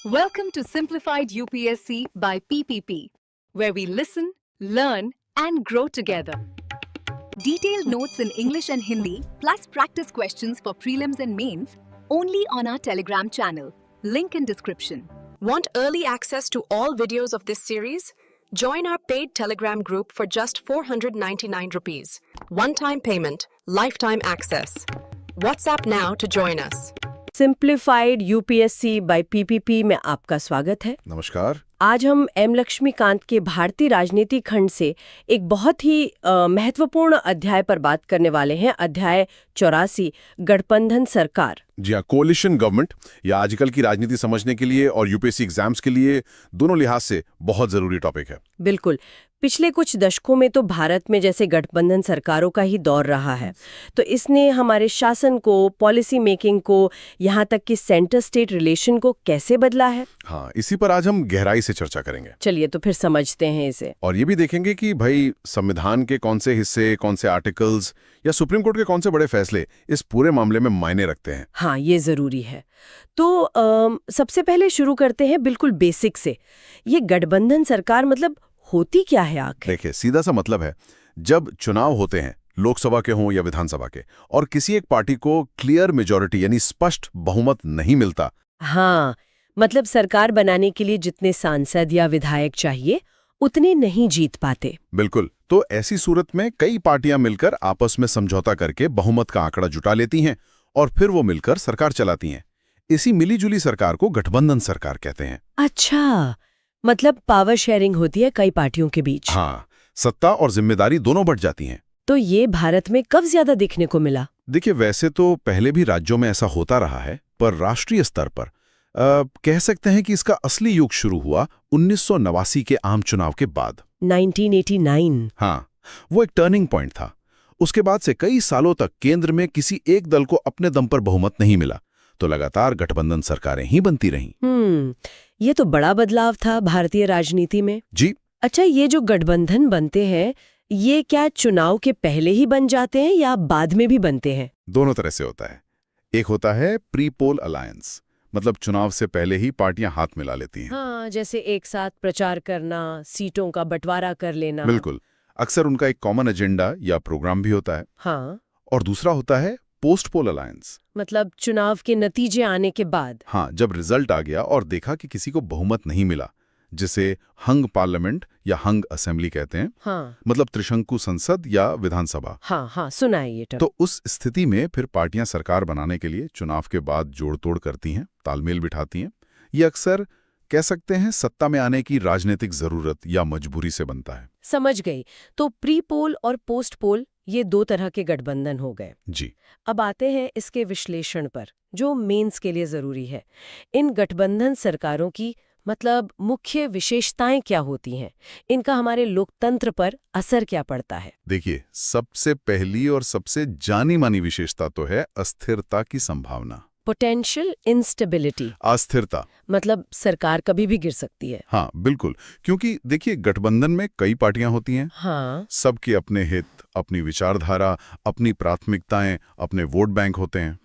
Welcome to Simplified UPSC by PPP, where we listen, learn, and grow together. Detailed notes in English and Hindi, plus practice questions for prelims and mains, only on our Telegram channel. Link in description. Want early access to all videos of this series? Join our paid Telegram group for just 499 rupees. One-time payment, lifetime access. WhatsApp now to join us. Simplified UPSC by PPP में आपका स्वागत है। नमस्कार। आज हम M Laxmikant के भारतीय राजनीति खंड से एक बहुत ही महत्वपूर्ण अध्याय पर बात करने वाले हैं। अध्याय 84, गठबंधन सरकार। जी हाँ, कोलिशन गवर्नमेंट या आजकल की राजनीति समझने के लिए और यूपीएससी एग्जाम्स के लिए दोनों लिहाज से बहुत जरूरी टॉपिक है। बिल्कुल। पिछले कुछ दशकों में तो भारत में जैसे गठबंधन सरकारों का ही दौर रहा है, तो इसने हमारे शासन को, पॉलिसी मेकिंग को, यहाँ तक कि सेंटर स्टेट रिलेशन को कैसे बदला है। हाँ, इसी पर आज हम गहराई से चर्चा करेंगे। चलिए तो फिर समझते हैं इसे। और ये भी देखेंगे कि भाई संविधान के कौन से हिस्से, कौन से आर्टिकल्स या सुप्रीम कोर्ट के कौन से बड़े फैसले इस पूरे मामले में मायने रखते हैं। हाँ, ये जरूरी है। तो सबसे पहले शुरू करते हैं बिल्कुल बेसिक से। ये गठबंधन सरकार मतलब होती क्या है आखिर? देखिए, सीधा सा मतलब है, जब चुनाव होते हैं, लोकसभा के हों या विधानसभा के, और किसी एक पार्टी को क्लियर मेजॉरिटी यानी स्पष्ट बहुमत नहीं मिलता। हाँ, मतलब सरकार बनाने के लिए जितने सांसद या विधायक चाहिए उतने नहीं जीत पाते। बिल्कुल। तो ऐसी सूरत में कई पार्टियां मिलकर आपस में समझौता करके बहुमत का आंकड़ा जुटा लेती हैं और फिर वो मिलकर सरकार चलाती हैं। इसी मिलीजुली सरकार को गठबंधन सरकार कहते हैं। अच्छा, मतलब पावर शेयरिंग होती है कई पार्टियों के बीच। हाँ, सत्ता और जिम्मेदारी दोनों बढ़ जाती हैं। तो ये भारत में कब ज्यादा देखने को मिला? देखिए, वैसे तो पहले भी राज्यों में ऐसा होता रहा है, पर राष्ट्रीय स्तर पर कह सकते हैं कि इसका असली युग शुरू हुआ 1989 के आम चुनाव के बाद। 1989। हाँ, वो एक टर्निंग पॉइंट था। उसके बाद से कई सालों तक केंद्र में किसी एक दल को अपने दम पर बहुमत नहीं मिला, तो लगातार गठबंधन सरकारें ही बनती रहीं। ये तो बड़ा बदलाव था भारतीय राजनीति में। जी। अच्छा, ये जो गठबंधन बनते हैं, ये क्या चुनाव के पहले ही बन जाते हैं या बाद में भी बनते हैं? दोनों तरह से होता है। एक होता है प्री पोल अलायंस, मतलब चुनाव से पहले ही पार्टियां हाथ मिला लेती हैं। हाँ, जैसे एक साथ प्रचार करना, सीटों का बंटवारा कर लेना। बिल्कुल। अक्सर उनका एक कॉमन एजेंडा या प्रोग्राम भी होता है। हाँ। और दूसरा होता है पोस्ट पोल अलायंस, मतलब चुनाव के नतीजे आने के बाद। हाँ, जब रिजल्ट आ गया और देखा कि किसी को बहुमत नहीं मिला, जिसे हंग पार्लियामेंट या हंग असेंबली कहते हैं। हाँ। मतलब त्रिशंकु संसद या विधानसभा। हाँ, सुना है ये टर्म। तो उस स्थिति में फिर पार्टियां सरकार बनाने के लिए चुनाव के बाद जोड़ तोड़ करती हैं, तालमेल बिठाती हैं। ये अक्सर कह सकते हैं सत्ता में आने की राजनीतिक जरूरत या मजबूरी से बनता है। समझ गई। तो प्री पोल और पोस्ट पोल, ये दो तरह के गठबंधन हो गए। जी। अब आते हैं इसके विश्लेषण पर, जो मेंस के लिए जरूरी है। इन गठबंधन सरकारों की मतलब मुख्य विशेषताएं क्या होती हैं? इनका हमारे लोकतंत्र पर असर क्या पड़ता है? देखिए, सबसे पहली और सबसे जानी मानी विशेषता तो है अस्थिरता की संभावना। Potential instability. अस्थिरता मतलब सरकार कभी भी गिर सकती है। हाँ, बिल्कुल। क्योंकि देखिए, गठबंधन में कई पार्टियां होती हैं। हाँ। सबके अपने हित, अपनी विचारधारा, अपनी प्राथमिकताएं, अपने वोट बैंक होते हैं।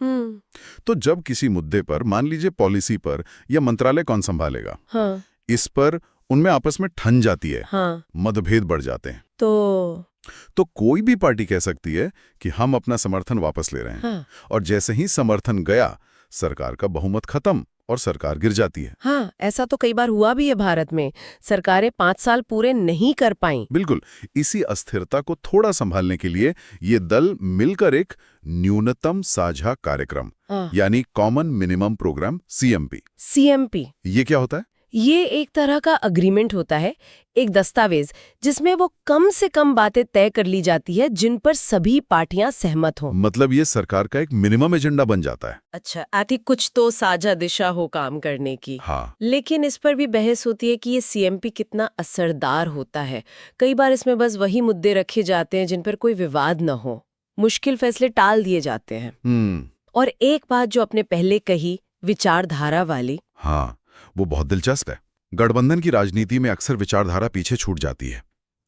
तो जब किसी मुद्दे पर, मान लीजिए पॉलिसी पर, या मंत्रालय कौन संभालेगा, हाँ। इस पर उनमें आपस में ठन जाती है। हाँ। मतभेद बढ़ जाते हैं। तो कोई भी पार्टी कह सकती है कि हम अपना समर्थन वापस ले रहे हैं। हाँ। और जैसे ही समर्थन गया, सरकार का बहुमत खत्म और सरकार गिर जाती है। हाँ, ऐसा तो कई बार हुआ भी है भारत में। सरकारें 5 साल पूरे नहीं कर पाईं। बिल्कुल। इसी अस्थिरता को थोड़ा संभालने के लिए ये दल मिलकर एक न्यूनतम साझा कार्यक्रम यानी कॉमन मिनिमम प्रोग्राम सीएमपी। ये क्या होता है? ये एक तरह का अग्रीमेंट होता है, एक दस्तावेज जिसमें वो कम से कम बातें तय कर ली जाती है जिन पर सभी पार्टियां सहमत हों। मतलब ये सरकार का एक मिनिमम एजेंडा बन जाता है। अच्छा, आती कुछ तो साझा दिशा हो काम करने की। हाँ। लेकिन इस पर भी बहस होती है कि ये सीएमपी कितना असरदार होता है। कई बार इसमें बस वही मुद्दे रखे जाते हैं जिन पर कोई विवाद न हो, मुश्किल फैसले टाल दिए जाते हैं। और एक बात जो आपने पहले कही, विचारधारा वाली। हाँ, वो बहुत दिलचस्प है। गठबंधन की राजनीति में अक्सर विचारधारा पीछे छूट जाती है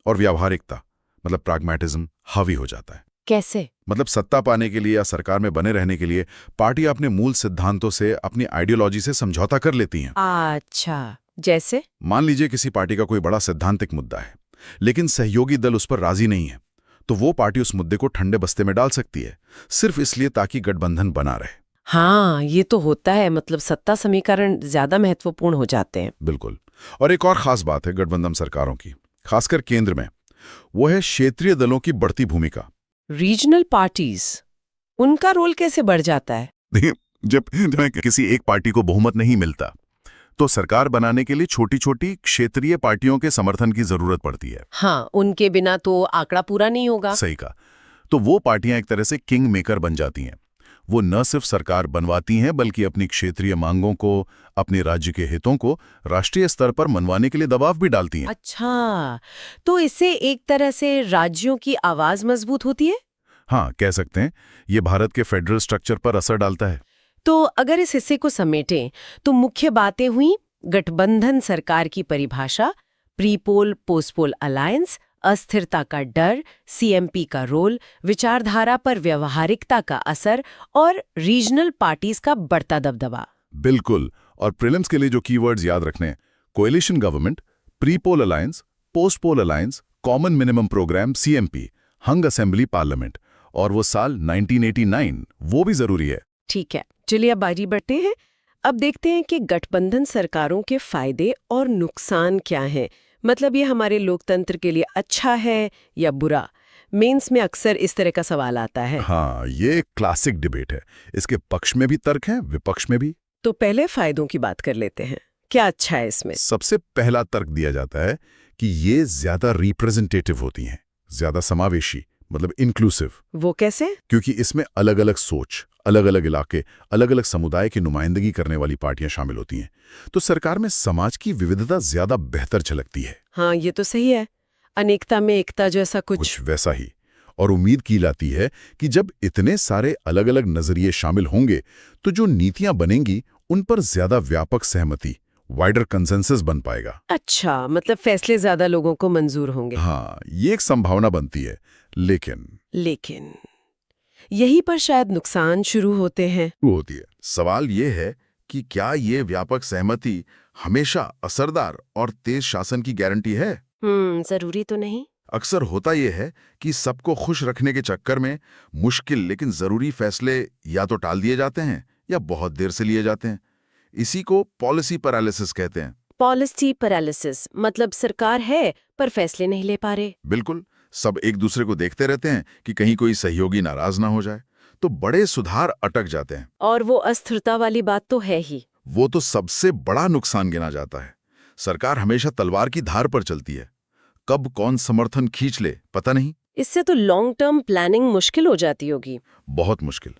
और व्यावहारिकता मतलब प्रैग्मैटिज्म हावी हो जाता है। कैसे? मतलब सत्ता पाने के लिए या सरकार में बने रहने के लिए पार्टी अपने मूल सिद्धांतों से, अपनी आइडियोलॉजी से समझौता कर लेती हैं। अच्छा, जैसे? मान लीजिए किसी पार्टी का कोई बड़ा सैद्धांतिक मुद्दा है, लेकिन सहयोगी दल उस पर राजी नहीं है, तो वो पार्टी उस मुद्दे को ठंडे बस्ते में डाल सकती है, सिर्फ इसलिए ताकि गठबंधन बना रहे। हाँ, ये तो होता है, मतलब सत्ता समीकरण ज्यादा महत्वपूर्ण हो जाते हैं। बिल्कुल। और एक और खास बात है गठबंधन सरकारों की, खासकर केंद्र में, वो है क्षेत्रीय दलों की बढ़ती भूमिका। रीजनल पार्टीज, उनका रोल कैसे बढ़ जाता है? देखिए, जब किसी एक पार्टी को बहुमत नहीं मिलता, तो सरकार बनाने के लिए छोटी छोटी क्षेत्रीय पार्टियों के समर्थन की जरूरत पड़ती है। हाँ, उनके बिना तो आंकड़ा पूरा नहीं होगा। सही कहा। तो वो पार्टियां एक तरह से किंग मेकर बन जाती हैं। वो न सिर्फ सरकार बनवाती हैं, बल्कि अपनी क्षेत्रीय मांगों को, अपने राज्य के हितों को राष्ट्रीय स्तर पर मनवाने के लिए दबाव भी डालती हैं। अच्छा, तो इससे एक तरह से राज्यों की आवाज मजबूत होती है? हाँ, कह सकते हैं। ये भारत के फेडरल स्ट्रक्चर पर असर डालता है। तो अगर इस हिस्से को समेटें, तो मुख्य बातें हुई गठबंधन सरकार की परिभाषा, प्रीपोल पोस्टपोल अलायंस, अस्थिरता का डर, सीएमपी का रोल, विचारधारा पर व्यवहारिकता का असर और रीजनल पार्टीज का बढ़ता दबदबा। बिल्कुल। और प्रीलिम्स के लिए जो कीवर्ड्स याद रखने हैं, coalition government, prepoll alliance, postpoll alliance, common minimum programme CMP, hung assembly parliament, और वो साल 1989, वो भी जरूरी है। ठीक है, चलिए अब बारी बढ़ते हैं। अब देखते हैं कि गठबंधन सरकारों के फायदे और नुकसान क्या हैं। मतलब ये हमारे लोकतंत्र के लिए अच्छा है या बुरा? मेंस में अक्सर इस तरह का सवाल आता है। हाँ, ये एक क्लासिक डिबेट है। इसके पक्ष में भी तर्क हैं, विपक्ष में भी। तो पहले फायदों की बात कर लेते हैं। क्या अच्छा है इसमें? सबसे पहला तर्क दिया जाता है कि ये ज्यादा रिप्रेजेंटेटिव होती हैं, ज्यादा समावेशी, मतलब इंक्लूसिव। वो कैसे? क्योंकि इसमें अलग अलग सोच, अलग अलग इलाके, अलग अलग समुदाय की नुमाइंदगी करने वाली पार्टियां शामिल होती हैं। तो सरकार में समाज की विविधता ज्यादा बेहतर झलकती है। हाँ, ये तो सही है। अनेकता में एकता जैसा कुछ वैसा ही। और उम्मीद की जाती है कि जब इतने सारे अलग अलग नजरिए शामिल होंगे, तो जो नीतियां बनेंगी उन पर ज्यादा व्यापक सहमति, वाइडर कंसेंसस बन पाएगा। अच्छा, मतलब फैसले ज्यादा लोगों को मंजूर होंगे। हाँ, ये एक संभावना बनती है। लेकिन यहीं पर शायद नुकसान शुरू होते हैं। होती है। सवाल ये है कि क्या ये व्यापक सहमति हमेशा असरदार और तेज शासन की गारंटी है? जरूरी तो नहीं। अक्सर होता यह है कि सबको खुश रखने के चक्कर में मुश्किल लेकिन जरूरी फैसले या तो टाल दिए जाते हैं या बहुत देर से लिए जाते हैं। इसी को पॉलिसी पैरालिसिस कहते हैं। पॉलिसी पैरालिसिस मतलब सरकार है पर फैसले नहीं ले पा रहे। बिल्कुल। सब एक दूसरे को देखते रहते हैं कि कहीं कोई सहयोगी नाराज ना हो जाए, तो बड़े सुधार अटक जाते हैं। और वो अस्थिरता वाली बात तो है ही। वो तो सबसे बड़ा नुकसान गिना जाता है। सरकार हमेशा तलवार की धार पर चलती है। कब कौन समर्थन खींच ले पता नहीं। इससे तो लॉन्ग टर्म प्लानिंग मुश्किल हो जाती होगी। बहुत मुश्किल।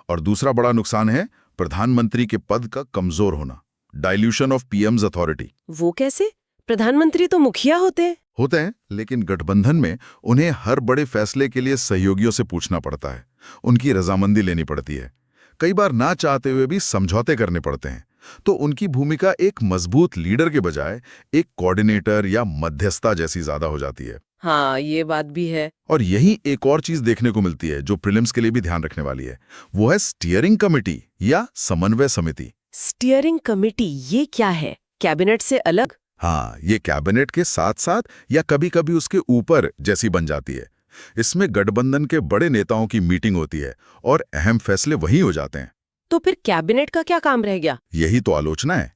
और दूसरा बड़ा नुकसान है प्रधानमंत्री के पद का कमजोर होना, डाइल्यूशन ऑफ पीएम्स अथॉरिटी। वो कैसे? प्रधानमंत्री तो मुखिया होते हैं, लेकिन गठबंधन में उन्हें हर बड़े फैसले के लिए सहयोगियों से पूछना पड़ता है, उनकी रजामंदी लेनी पड़ती है, कई बार ना चाहते हुए भी समझौते करने पड़ते हैं। तो उनकी भूमिका एक मजबूत लीडर के बजाय एक कोऑर्डिनेटर या मध्यस्थता जैसी ज्यादा हो जाती है। हाँ, ये बात भी है। और यही एक और चीज देखने को मिलती है जो प्रीलिम्स के लिए भी ध्यान रखने वाली है, वो है स्टीयरिंग कमेटी या समन्वय समिति। स्टीयरिंग कमेटी ये क्या है? कैबिनेट से अलग? हाँ, ये कैबिनेट के साथ साथ या कभी कभी उसके ऊपर जैसी बन जाती है। इसमें गठबंधन के बड़े नेताओं की मीटिंग होती है और अहम फैसले वहीं हो जाते हैं। तो फिर कैबिनेट का क्या काम रह गया? यही तो आलोचना है।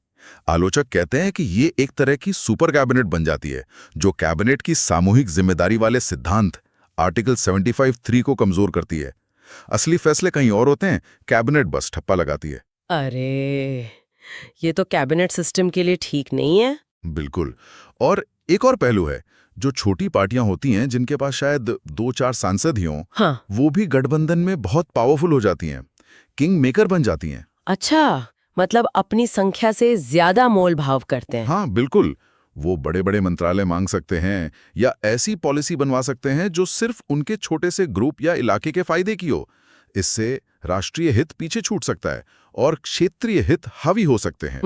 आलोचक कहते हैं कि ये एक तरह की सुपर कैबिनेट बन जाती है, जो कैबिनेट की सामूहिक जिम्मेदारी वाले सिद्धांत आर्टिकल 75(3) को कमजोर करती है। असली फैसले कहीं और होते हैं, कैबिनेट बस ठप्पा लगाती है। अरे, ये तो कैबिनेट सिस्टम के लिए ठीक नहीं है। बिल्कुल। और एक और पहलू है, जो छोटी पार्टियां होती हैं जिनके पास शायद 2-4 सांसद ही हों, हाँ, वो भी गठबंधन में बहुत पावरफुल हो जाती हैं, किंग मेकर बन जाती हैं। अच्छा, मतलब अपनी संख्या से ज्यादा मोल भाव करते हैं। हाँ, बिल्कुल। वो बड़े बड़े मंत्रालय मांग सकते हैं या ऐसी पॉलिसी बनवा सकते हैं जो सिर्फ उनके छोटे से ग्रुप या इलाके के फायदे की हो। इससे राष्ट्रीय हित पीछे छूट सकता है और क्षेत्रीय हित हावी हो सकते हैं।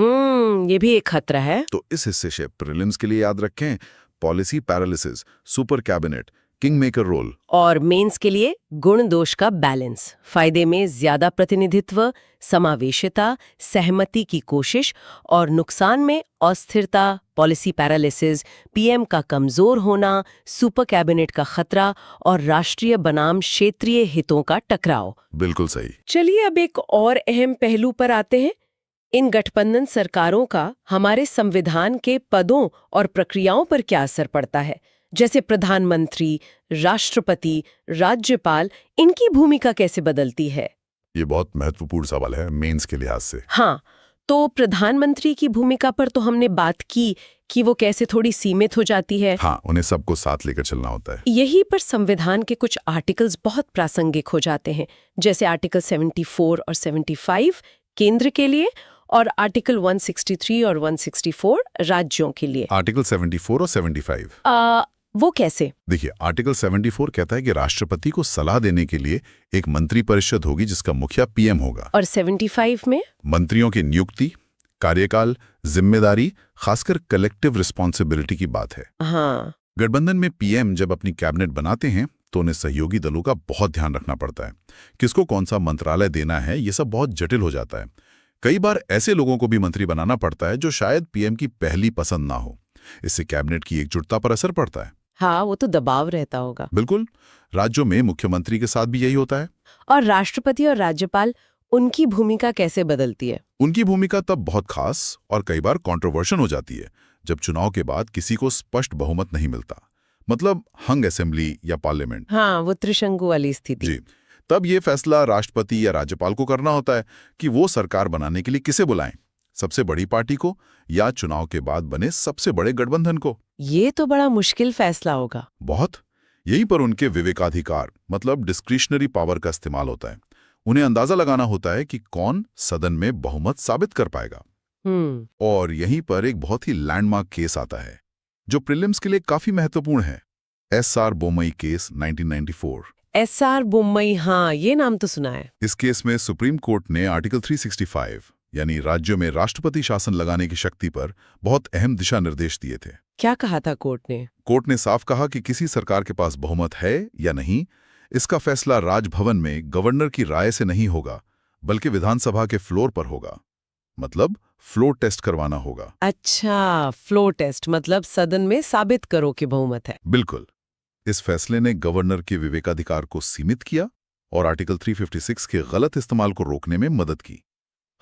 ये भी एक खतरा है। तो इस हिस्से से प्रीलिम्स के लिए याद रखें, policy paralysis, super cabinet, king maker role. और मेंस के लिए गुण दोष का बैलेंस, फायदे में ज्यादा प्रतिनिधित्व, समावेशिता, सहमति की कोशिश, और नुकसान में अस्थिरता, पॉलिसी पैरालिसिस, पीएम का कमजोर होना, सुपर कैबिनेट का खतरा और राष्ट्रीय बनाम क्षेत्रीय हितों का टकराव। बिल्कुल सही। चलिए अब एक और अहम पहलू पर आते हैं। इन गठबंधन सरकारों का हमारे संविधान के पदों और प्रक्रियाओं पर क्या असर पड़ता है? जैसे प्रधानमंत्री, राष्ट्रपति, राज्यपाल, इनकी भूमिका कैसे बदलती है? ये बहुत महत्वपूर्ण सवाल है मेंस के लिहाज से। हाँ, तो प्रधानमंत्री की भूमिका पर तो हमने बात की कि वो कैसे थोड़ी सीमित हो जाती है। हाँ, उन्हें सबको साथ लेकर चलना होता है। यही पर संविधान के कुछ आर्टिकल्स बहुत प्रासंगिक हो जाते हैं, जैसे आर्टिकल 74 और 75 केंद्र के लिए, और आर्टिकल 163 और 164 राज्यों के लिए। आर्टिकल 74 और 75 वो कैसे? देखिए, आर्टिकल 74 कहता है कि राष्ट्रपति को सलाह देने के लिए एक मंत्री परिषद होगी जिसका मुखिया पीएम होगा। और 75 में मंत्रियों की नियुक्ति, कार्यकाल, जिम्मेदारी, खासकर कलेक्टिव रिस्पॉन्सिबिलिटी की बात है। हाँ, गठबंधन में पीएम जब अपनी कैबिनेट बनाते हैं तो उन्हें सहयोगी दलों का बहुत ध्यान रखना पड़ता है। किसको कौन सा मंत्रालय देना है, ये सब बहुत जटिल हो जाता है। कई बार ऐसे लोगों को भी मंत्री बनाना पड़ता है जो शायद पीएम की पहली पसंद ना हो। इससे कैबिनेट की एकजुटता पर असर पड़ता है। हाँ, वो तो दबाव रहता होगा। बिल्कुल। राज्यों में मुख्यमंत्री के साथ भी यही होता है। और राष्ट्रपति और राज्यपाल, उनकी भूमिका कैसे बदलती है? उनकी भूमिका तब बहुत खास और कई बार कंट्रोवर्शियल हो जाती है जब चुनाव के बाद किसी को स्पष्ट बहुमत नहीं मिलता, मतलब हंग असेंबली या पार्लियामेंट। हाँ, वो त्रिशंकु वाली स्थिति। जी, तब ये फैसला राष्ट्रपति या राज्यपाल को करना होता है कि वो सरकार बनाने के लिए किसे बुलाएं, सबसे बड़ी पार्टी को या चुनाव के बाद बने सबसे बड़े गठबंधन को। ये तो बड़ा मुश्किल फैसला होगा। बहुत। यहीं पर उनके विवेकाधिकार मतलब डिस्क्रिशनरी पावर का इस्तेमाल होता है। उन्हें अंदाजा लगाना होता है कि कौन सदन में बहुमत साबित कर पाएगा। और यहीं पर एक बहुत ही लैंडमार्क केस आता है जो प्रीलिम्स के लिए काफी महत्वपूर्ण है। SR Bommai case 1994। SR Bommai, हाँ, ये नाम तो सुना है। इस केस में सुप्रीम कोर्ट ने आर्टिकल 365 यानी राज्यों में राष्ट्रपति शासन लगाने की शक्ति पर बहुत अहम दिशा निर्देश दिए थे। क्या कहा था कोर्ट ने? कोर्ट ने साफ कहा कि किसी सरकार के पास बहुमत है या नहीं, इसका फैसला राजभवन में गवर्नर की राय से नहीं होगा, बल्कि विधानसभा के फ्लोर पर होगा। मतलब फ्लोर टेस्ट करवाना होगा। अच्छा, फ्लोर टेस्ट मतलब सदन में साबित करो कि बहुमत है। बिल्कुल। इस फैसले ने गवर्नर के विवेकाधिकार को सीमित किया और आर्टिकल 356 के गलत इस्तेमाल को रोकने में मदद की,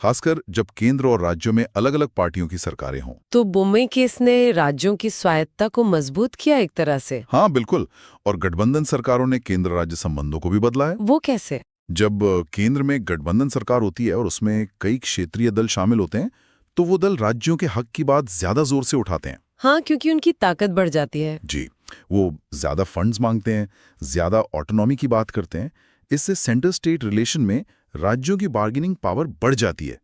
खासकर जब केंद्र और राज्यों में अलग अलग पार्टियों की सरकारें हों। तो बोम्मई केस ने राज्यों की स्वायत्ता को मजबूत किया एक तरह से। हाँ, बिल्कुल। और गठबंधन सरकारों ने केंद्र राज्य संबंधों को भी बदला है। वो कैसे? जब केंद्र में गठबंधन सरकार होती है और उसमें कई क्षेत्रीय दल शामिल होते हैं, तो वो दल राज्यों के हक की बात ज्यादा जोर से उठाते हैं। हाँ, क्योंकि उनकी ताकत बढ़ जाती है। जी, वो ज्यादा फंड्स मांगते हैं, ज्यादा ऑटोनॉमी की बात करते हैं। इससे सेंटर स्टेट रिलेशन में राज्यों की बार्गेनिंग पावर बढ़ जाती है।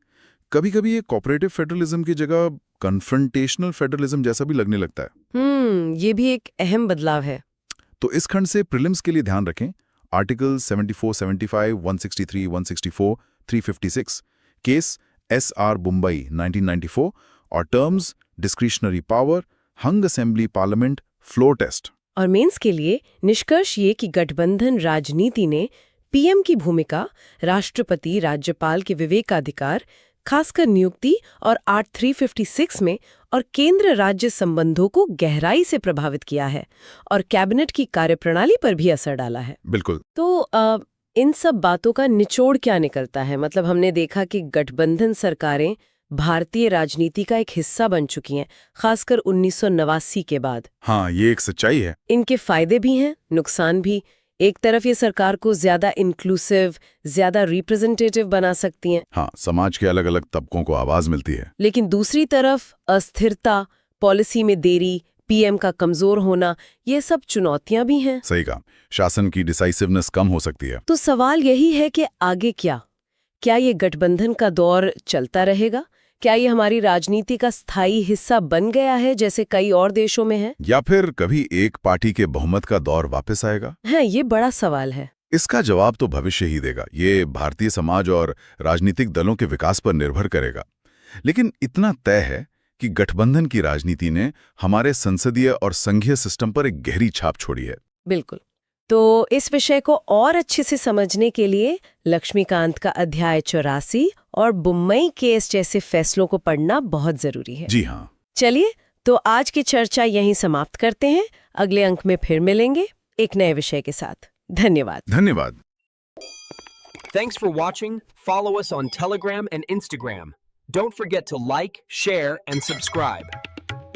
कभी कभी ये कोऑपरेटिव फेडरलिज्म की जगह कन्फ्रंटेशनल फेडरलिज्म जैसा भी लगने लगता है। ये भी एक अहम बदलाव है। तो इस खंड से प्रीलिम्स के लिए ध्यान रखें, आर्टिकल 74, 75, 163, 164, 356, केस एसआर मुंबई 1994 और टर्म्स डिस्क्रिशनरी पावर, हंग असेंबली पार्लियामेंट, फ्लोर टेस्ट। और मेंस के लिए निष्कर्ष ये कि गठबंधन राजनीति ने पीएम की भूमिका, राष्ट्रपति राज्यपाल के विवेकाधिकार, खासकर नियुक्ति और आर्ट 356 में, और केंद्र राज्य संबंधों को गहराई से प्रभावित किया है और कैबिनेट की कार्यप्रणाली पर भी असर डाला है। बिल्कुल। तो इन सब बातों का निचोड़ क्या निकलता है? मतलब हमने देखा कि गठबंधन सरकारें भारतीय राजनीति का एक हिस्सा बन चुकी हैं, खासकर 1989 के बाद। हाँ, ये एक सच्चाई है। इनके फायदे भी हैं, नुकसान भी। एक तरफ ये सरकार को ज्यादा इंक्लूसिव, ज्यादा रिप्रेजेंटेटिव बना सकती हैं। हाँ, समाज के अलग अलग तबकों को आवाज मिलती है। लेकिन दूसरी तरफ अस्थिरता, पॉलिसी में देरी, पीएम का कमजोर होना, ये सब चुनौतियां भी हैं। सही कहा, शासन की डिसाइसिवनेस कम हो सकती है। तो सवाल यही है कि आगे क्या? क्या ये गठबंधन का दौर चलता रहेगा? क्या ये हमारी राजनीति का स्थायी हिस्सा बन गया है जैसे कई और देशों में है? या फिर कभी एक पार्टी के बहुमत का दौर वापस आएगा? है, ये बड़ा सवाल है। इसका जवाब तो भविष्य ही देगा। ये भारतीय समाज और राजनीतिक दलों के विकास पर निर्भर करेगा। लेकिन इतना तय है कि गठबंधन की राजनीति ने हमारे संसदीय और संघीय सिस्टम पर एक गहरी छाप छोड़ी है। बिल्कुल। तो इस विषय को और अच्छे से समझने के लिए लक्ष्मीकांत का अध्याय 84 और बुम्मई केस जैसे फैसलों को पढ़ना बहुत जरूरी है। जी हाँ। चलिए, तो आज की चर्चा यहीं समाप्त करते हैं। अगले अंक में फिर मिलेंगे एक नए विषय के साथ। धन्यवाद। धन्यवाद। Thanks for watching. Follow us on Telegram and Instagram. Don't forget to like, share, and subscribe.